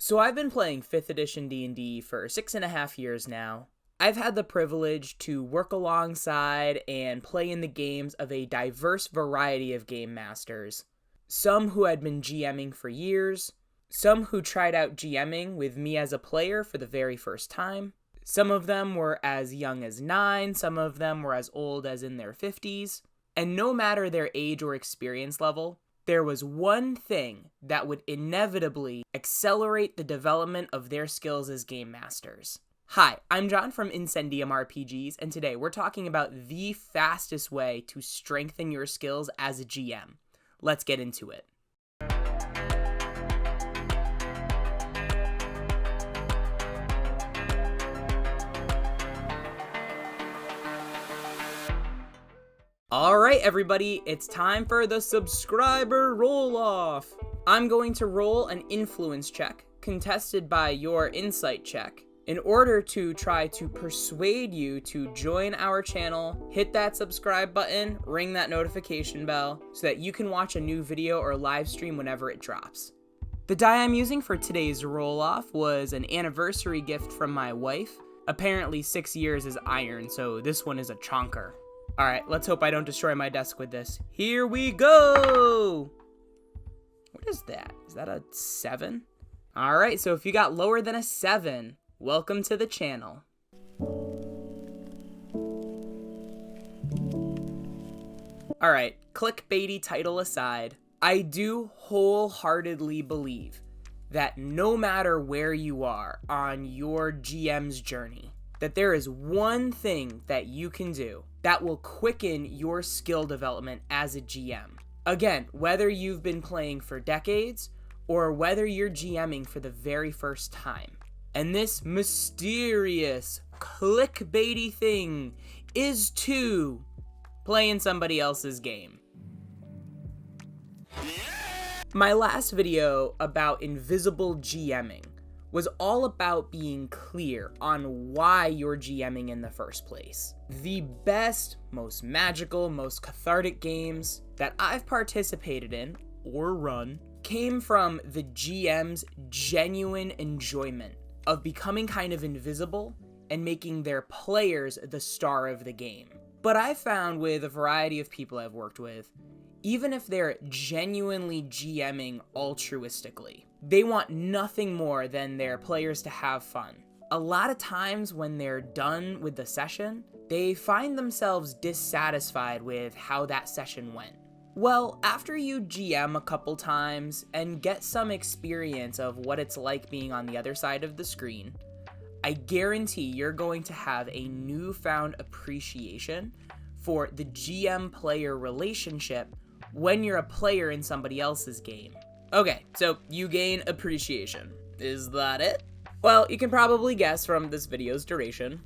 So I've been playing 5th edition D&D for 6.5 years now. I've had the privilege to work alongside and play in the games of a diverse variety of game masters. Some who had been GMing for years, some who tried out GMing with me as a player for the very first time. Some of them were as young as 9, some of them were as old as in their 50s. And no matter their age or experience level, there was one thing that would inevitably accelerate the development of their skills as game masters. Hi, I'm John from Incendium RPGs, and today we're talking about the fastest way to strengthen your skills as a GM. Let's get into it. Alright everybody, it's time for the subscriber roll-off! I'm going to roll an influence check, contested by your insight check, in order to try to persuade you to join our channel, hit that subscribe button, ring that notification bell, so that you can watch a new video or live stream whenever it drops. The die I'm using for today's roll-off was an anniversary gift from my wife. Apparently 6 years is iron, so this one is a chonker. Alright, let's hope I don't destroy my desk with this. Here we go! What is that? Is that a 7? Alright, so if you got lower than a 7, welcome to the channel. Alright, clickbaity title aside, I do wholeheartedly believe that no matter where you are on your GM's journey, that there is one thing that you can do that will quicken your skill development as a GM. Again, whether you've been playing for decades or whether you're GMing for the very first time. And this mysterious, clickbaity thing is to play in somebody else's game. My last video about invisible GMing was all about being clear on why you're GMing in the first place. The best, most magical, most cathartic games that I've participated in, or run, came from the GM's genuine enjoyment of becoming kind of invisible and making their players the star of the game. But I've found with a variety of people I've worked with, even if they're genuinely GMing altruistically, they want nothing more than their players to have fun. A lot of times when they're done with the session, they find themselves dissatisfied with how that session went. Well, after you GM a couple times and get some experience of what it's like being on the other side of the screen, I guarantee you're going to have a newfound appreciation for the GM-player relationship when you're a player in somebody else's game. Okay, so you gain appreciation. Is that it? Well, you can probably guess from this video's duration,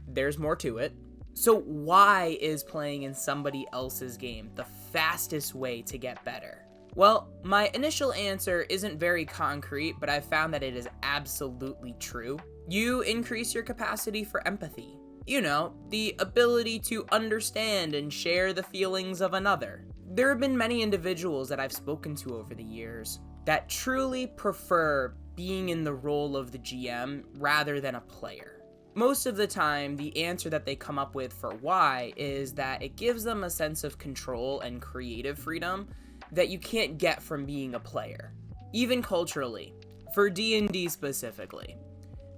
there's more to it. So why is playing in somebody else's game the fastest way to get better? Well, my initial answer isn't very concrete, but I've found that it is absolutely true. You increase your capacity for empathy. You know, the ability to understand and share the feelings of another. There have been many individuals that I've spoken to over the years that truly prefer being in the role of the GM rather than a player. Most of the time, the answer that they come up with for why is that it gives them a sense of control and creative freedom that you can't get from being a player. Even culturally, for D&D specifically,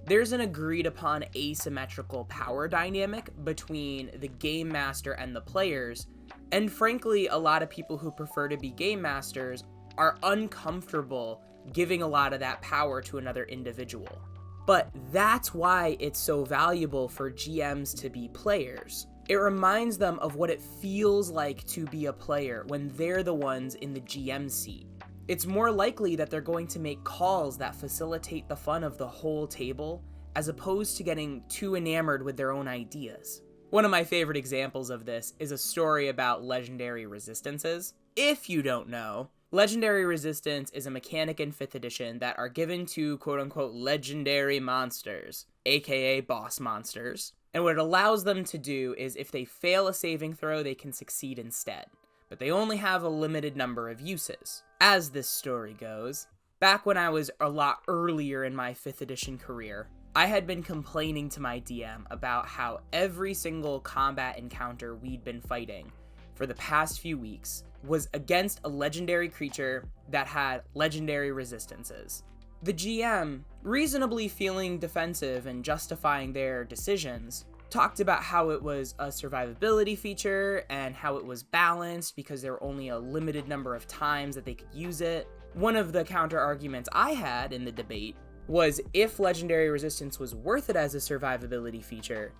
there's an agreed upon asymmetrical power dynamic between the game master and the players. And frankly, a lot of people who prefer to be game masters are uncomfortable giving a lot of that power to another individual. But that's why it's so valuable for GMs to be players. It reminds them of what it feels like to be a player when they're the ones in the GM seat. It's more likely that they're going to make calls that facilitate the fun of the whole table, as opposed to getting too enamored with their own ideas. One of my favorite examples of this is a story about legendary resistances. If you don't know, legendary resistance is a mechanic in 5th edition that are given to quote-unquote legendary monsters, aka boss monsters. And what it allows them to do is if they fail a saving throw, they can succeed instead. But they only have a limited number of uses. As this story goes, Back when I was a lot earlier in my 5th edition career, I had been complaining to my DM about how every single combat encounter we'd been fighting for the past few weeks was against a legendary creature that had legendary resistances. The GM, reasonably feeling defensive and justifying their decisions, talked about how it was a survivability feature and how it was balanced because there were only a limited number of times that they could use it. One of the counter arguments I had in the debate was if legendary resistance was worth it as a survivability feature,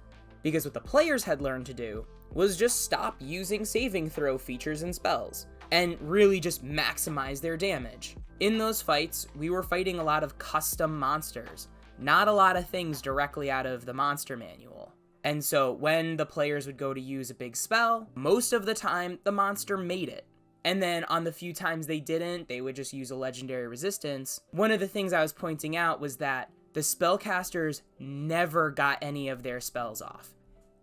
because what the players had learned to do was just stop using saving throw features and spells, and really just maximize their damage. In those fights, we were fighting a lot of custom monsters, not a lot of things directly out of the monster manual. And so when the players would go to use a big spell, most of the time the monster made it. And then on the few times they didn't, they would just use a legendary resistance. One of the things I was pointing out was that the spellcasters never got any of their spells off.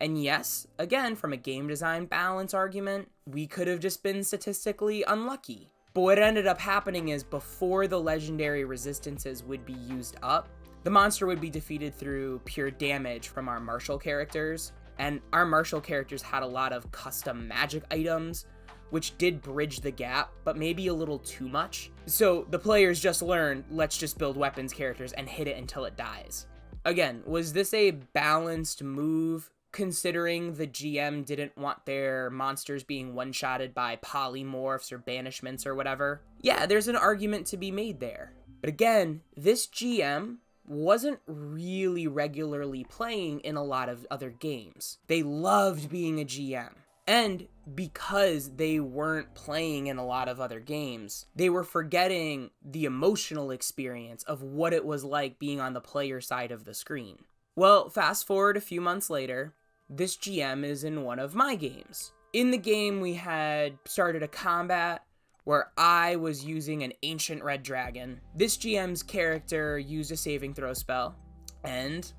And yes, again, from a game design balance argument, we could have just been statistically unlucky. But what ended up happening is before the legendary resistances would be used up, the monster would be defeated through pure damage from our martial characters. And our martial characters had a lot of custom magic items, which did bridge the gap, but maybe a little too much. So the players just learned, let's just build weapons characters and hit it until it dies. Again, was this a balanced move, considering the GM didn't want their monsters being one-shotted by polymorphs or banishments or whatever? Yeah, there's an argument to be made there. But again, this GM wasn't really regularly playing in a lot of other games. They loved being a GM. And because they weren't playing in a lot of other games, they were forgetting the emotional experience of what it was like being on the player side of the screen. Well, fast forward a few months later, this GM is in one of my games. In the game, we had started a combat where I was using an ancient red dragon. This GM's character used a saving throw spell, and,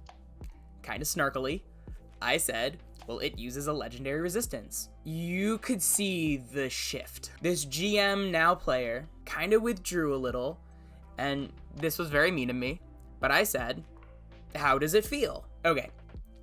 kind of snarkily, I said, well, it uses a legendary resistance. You could see the shift. This GM, now player, kind of withdrew a little, and this was very mean of me, but I said, how does it feel? Okay,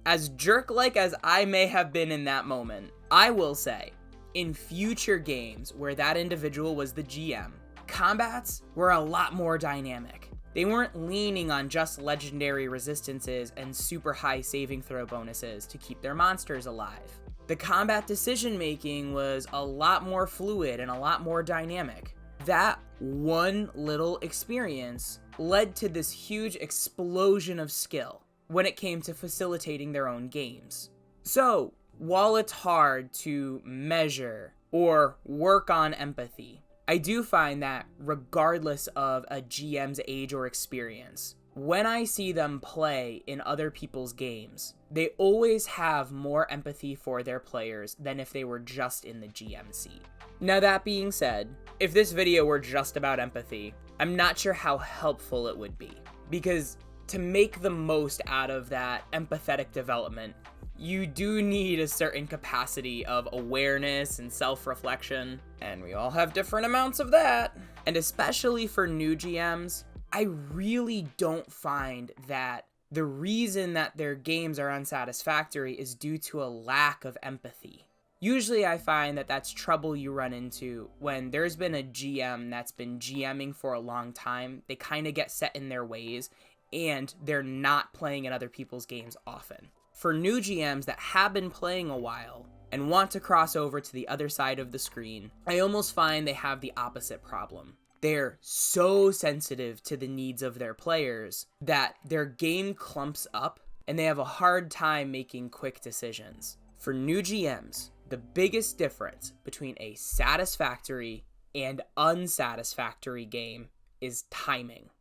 as jerk-like as I may have been in that moment, I will say, in future games where that individual was the GM, combats were a lot more dynamic. They weren't leaning on just legendary resistances and super high saving throw bonuses to keep their monsters alive. The combat decision making was a lot more fluid and a lot more dynamic. That one little experience led to this huge explosion of skill when it came to facilitating their own games. So, while it's hard to measure or work on empathy, I do find that regardless of a GM's age or experience, when I see them play in other people's games, they always have more empathy for their players than if they were just in the GM seat. Now that being said, if this video were just about empathy, I'm not sure how helpful it would be, because to make the most out of that empathetic development, you do need a certain capacity of awareness and self-reflection, and we all have different amounts of that. And especially for new GMs, I really don't find that the reason that their games are unsatisfactory is due to a lack of empathy. Usually I find that that's trouble you run into when there's been a GM that's been GMing for a long time. They kind of get set in their ways, and they're not playing in other people's games often. For new GMs that have been playing a while and want to cross over to the other side of the screen, I almost find they have the opposite problem. They're so sensitive to the needs of their players that their game clumps up and they have a hard time making quick decisions. For new GMs, the biggest difference between a satisfactory and unsatisfactory game is timing.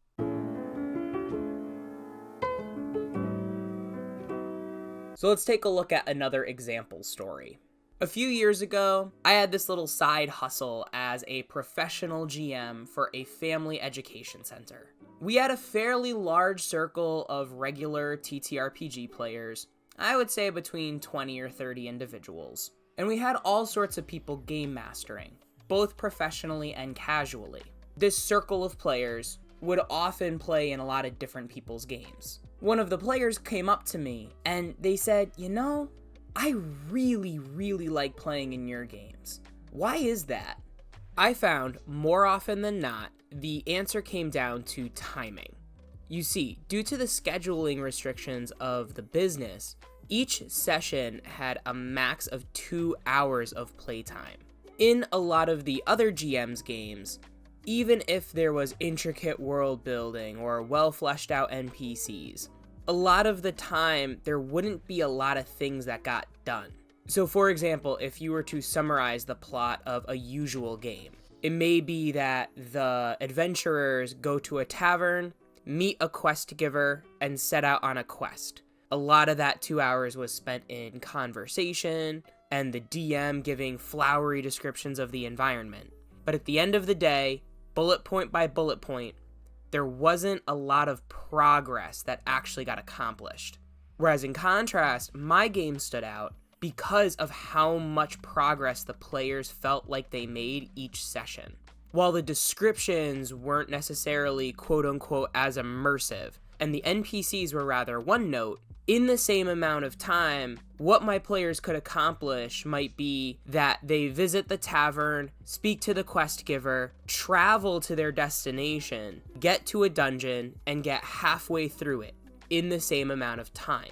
So let's take a look at another example story. A few years ago, I had this little side hustle as a professional GM for a family education center. We had a fairly large circle of regular TTRPG players, I would say between 20 or 30 individuals. And we had all sorts of people game mastering, both professionally and casually. This circle of players would often play in a lot of different people's games. One of the players came up to me and they said, I really, really like playing in your games. Why is that? I found more often than not, the answer came down to timing. You see, due to the scheduling restrictions of the business, each session had a max of 2 hours of playtime. In a lot of the other GM's games, even if there was intricate world building or well fleshed out NPCs, a lot of the time there wouldn't be a lot of things that got done. So for example, if you were to summarize the plot of a usual game, it may be that the adventurers go to a tavern, meet a quest giver, and set out on a quest. A lot of that 2 hours was spent in conversation and the DM giving flowery descriptions of the environment. But at the end of the day, bullet point by bullet point, there wasn't a lot of progress that actually got accomplished. Whereas in contrast, my game stood out because of how much progress the players felt like they made each session. While the descriptions weren't necessarily quote-unquote as immersive, and the NPCs were rather one note, in the same amount of time, what my players could accomplish might be that they visit the tavern, speak to the quest giver, travel to their destination, get to a dungeon, and get halfway through it in the same amount of time.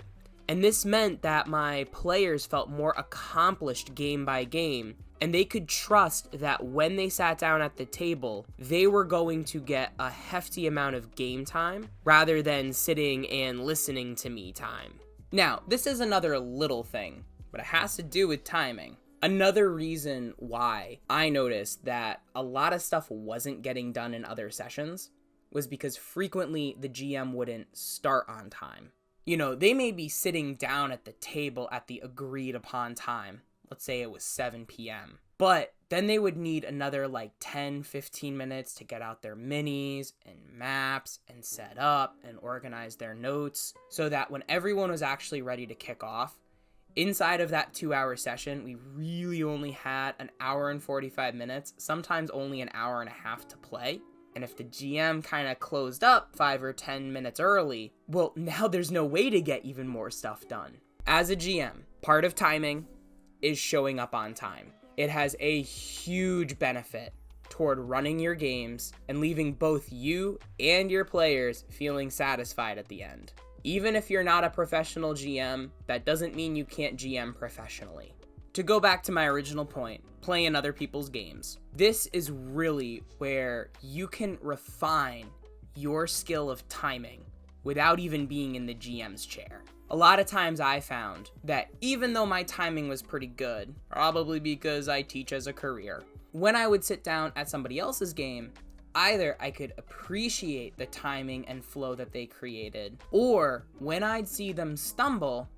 And this meant that my players felt more accomplished game by game, and they could trust that when they sat down at the table, they were going to get a hefty amount of game time rather than sitting and listening to me time. Now, this is another little thing, but it has to do with timing. Another reason why I noticed that a lot of stuff wasn't getting done in other sessions was because frequently the GM wouldn't start on time. They may be sitting down at the table at the agreed upon time. Let's say it was 7 p.m. But then they would need another 10-15 minutes to get out their minis and maps and set up and organize their notes so that when everyone was actually ready to kick off, inside of that 2-hour session, we really only had an hour and 45 minutes, sometimes only an hour and a half to play. And if the GM kind of closed up 5 or 10 minutes early, well, now there's no way to get even more stuff done. As a GM, part of timing is showing up on time. It has a huge benefit toward running your games and leaving both you and your players feeling satisfied at the end. Even if you're not a professional GM, that doesn't mean you can't GM professionally. To go back to my original point, playing other people's games. This is really where you can refine your skill of timing without even being in the GM's chair. A lot of times I found that even though my timing was pretty good, probably because I teach as a career, when I would sit down at somebody else's game, either I could appreciate the timing and flow that they created, or when I'd see them stumble,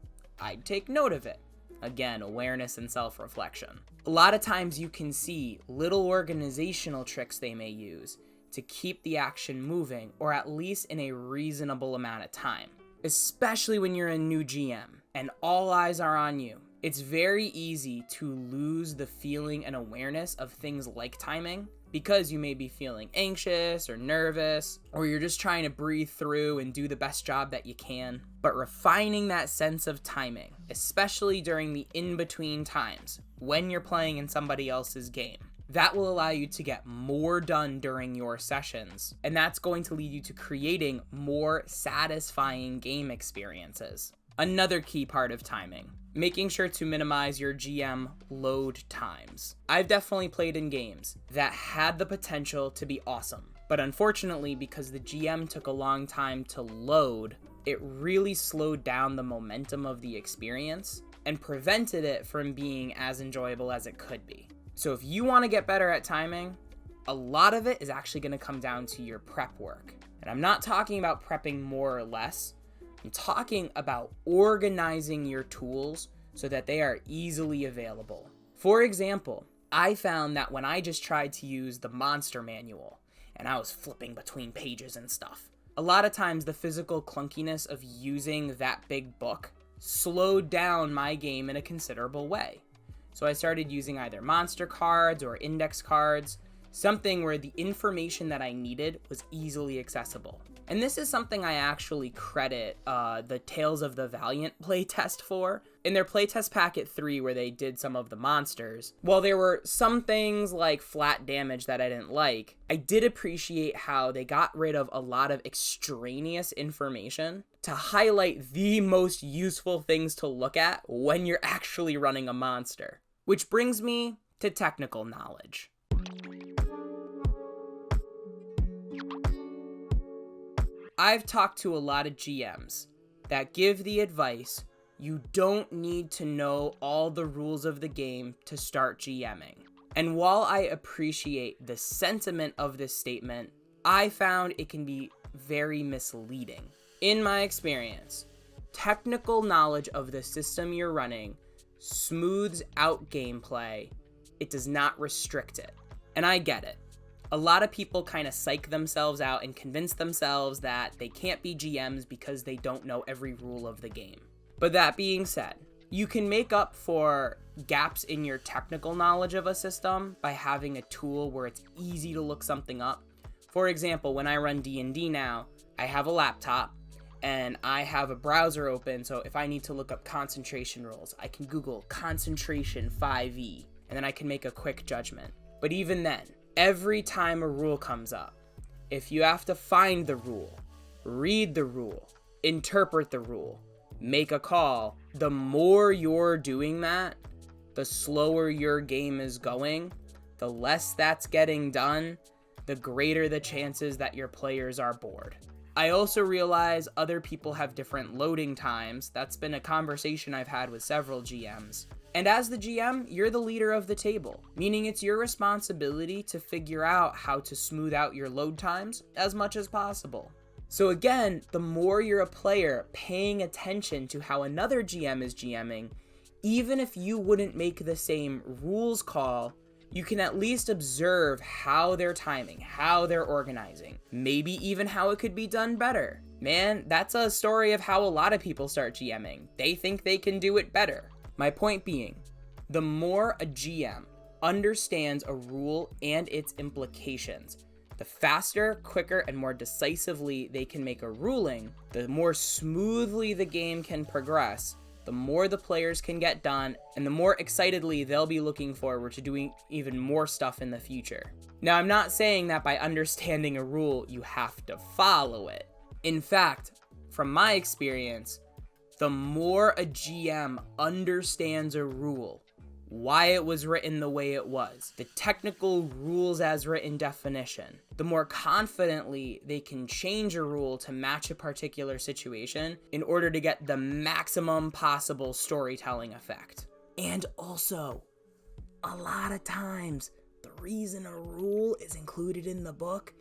I'd take note of it. Again, awareness and self-reflection. A lot of times you can see little organizational tricks they may use to keep the action moving, or at least in a reasonable amount of time. Especially when you're a new GM and all eyes are on you. It's very easy to lose the feeling and awareness of things like timing because you may be feeling anxious or nervous, or you're just trying to breathe through and do the best job that you can. But refining that sense of timing, especially during the in-between times when you're playing in somebody else's game, that will allow you to get more done during your sessions, and that's going to lead you to creating more satisfying game experiences. Another key part of timing, making sure to minimize your GM load times. I've definitely played in games that had the potential to be awesome, but unfortunately, because the GM took a long time to load, it really slowed down the momentum of the experience and prevented it from being as enjoyable as it could be. So if you want to get better at timing, a lot of it is actually going to come down to your prep work. And I'm not talking about prepping more or less. I'm talking about organizing your tools so that they are easily available. For example, I found that when I just tried to use the monster manual and I was flipping between pages and stuff, a lot of times the physical clunkiness of using that big book slowed down my game in a considerable way. So I started using either monster cards or index cards, something where the information that I needed was easily accessible. And this is something I actually credit the Tales of the Valiant playtest for. In their playtest packet 3, where they did some of the monsters, while there were some things like flat damage that I didn't like, I did appreciate how they got rid of a lot of extraneous information to highlight the most useful things to look at when you're actually running a monster. Which brings me to technical knowledge. I've talked to a lot of GMs that give the advice, you don't need to know all the rules of the game to start GMing. And while I appreciate the sentiment of this statement, I found it can be very misleading. In my experience, technical knowledge of the system you're running smooths out gameplay. It does not restrict it. And I get it. A lot of people kind of psych themselves out and convince themselves that they can't be GMs because they don't know every rule of the game. But that being said, you can make up for gaps in your technical knowledge of a system by having a tool where it's easy to look something up. For example, when I run D&D now, I have a laptop and I have a browser open, so if I need to look up concentration rules, I can Google concentration 5e, and then I can make a quick judgment. But even then, every time a rule comes up, if you have to find the rule, read the rule, interpret the rule, make a call, the more you're doing that, the slower your game is going, the less that's getting done, the greater the chances that your players are bored. I also realize other people have different loading times. That's been a conversation I've had with several GMs. And as the GM, you're the leader of the table, meaning it's your responsibility to figure out how to smooth out your load times as much as possible. So again, the more you're a player paying attention to how another GM is GMing, even if you wouldn't make the same rules call, you can at least observe how they're timing, how they're organizing, maybe even how it could be done better. Man, that's a story of how a lot of people start GMing. They think they can do it better. My point being, the more a GM understands a rule and its implications, the faster, quicker, and more decisively they can make a ruling, the more smoothly the game can progress, the more the players can get done, and the more excitedly they'll be looking forward to doing even more stuff in the future. Now, I'm not saying that by understanding a rule, you have to follow it. In fact, from my experience, the more a GM understands a rule, why it was written the way it was, the technical rules as written definition, the more confidently they can change a rule to match a particular situation in order to get the maximum possible storytelling effect. And also, a lot of times, the reason a rule is included in the book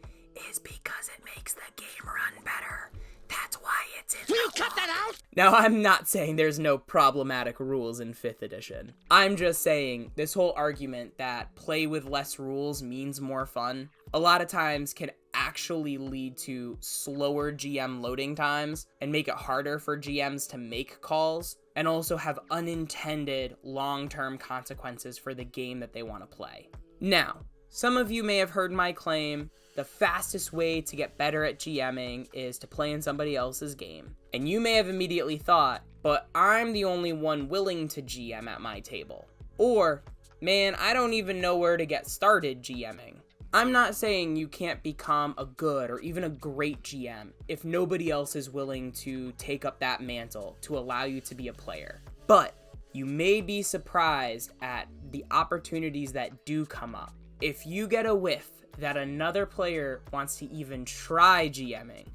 is because it makes the game run better. That's why it's in Will you cut that out? Now, I'm not saying there's no problematic rules in 5th edition. I'm just saying this whole argument that play with less rules means more fun, a lot of times can actually lead to slower GM loading times and make it harder for GMs to make calls, and also have unintended long-term consequences for the game that they want to play. Now, some of you may have heard my claim, the fastest way to get better at GMing is to play in somebody else's game. And you may have immediately thought, but I'm the only one willing to GM at my table. Or, man, I don't even know where to get started GMing. I'm not saying you can't become a good or even a great GM if nobody else is willing to take up that mantle to allow you to be a player. But you may be surprised at the opportunities that do come up. If you get a whiff that another player wants to even try GMing,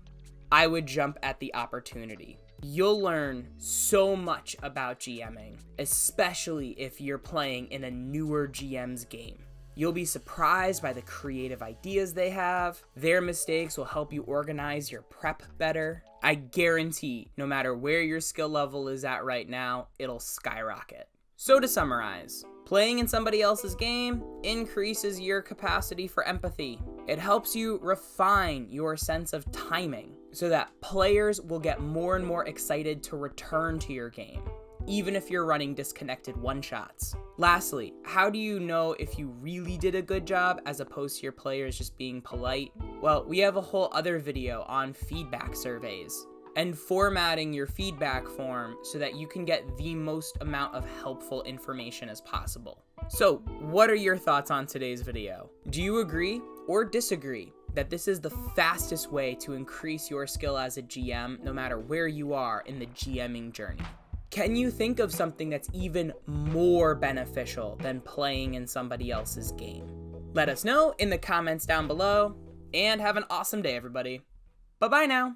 I would jump at the opportunity. You'll learn so much about GMing, especially if you're playing in a newer GM's game. You'll be surprised by the creative ideas they have. Their mistakes will help you organize your prep better. I guarantee, no matter where your skill level is at right now, it'll skyrocket. So to summarize, playing in somebody else's game increases your capacity for empathy. It helps you refine your sense of timing so that players will get more and more excited to return to your game. even if you're running disconnected one-shots. Lastly, how do you know if you really did a good job as opposed to your players just being polite? Well, we have a whole other video on feedback surveys and formatting your feedback form so that you can get the most amount of helpful information as possible. So, what are your thoughts on today's video? Do you agree or disagree that this is the fastest way to increase your skill as a GM no matter where you are in the GMing journey? Can you think of something that's even more beneficial than playing in somebody else's game? Let us know in the comments down below, and have an awesome day, everybody. Bye-bye now.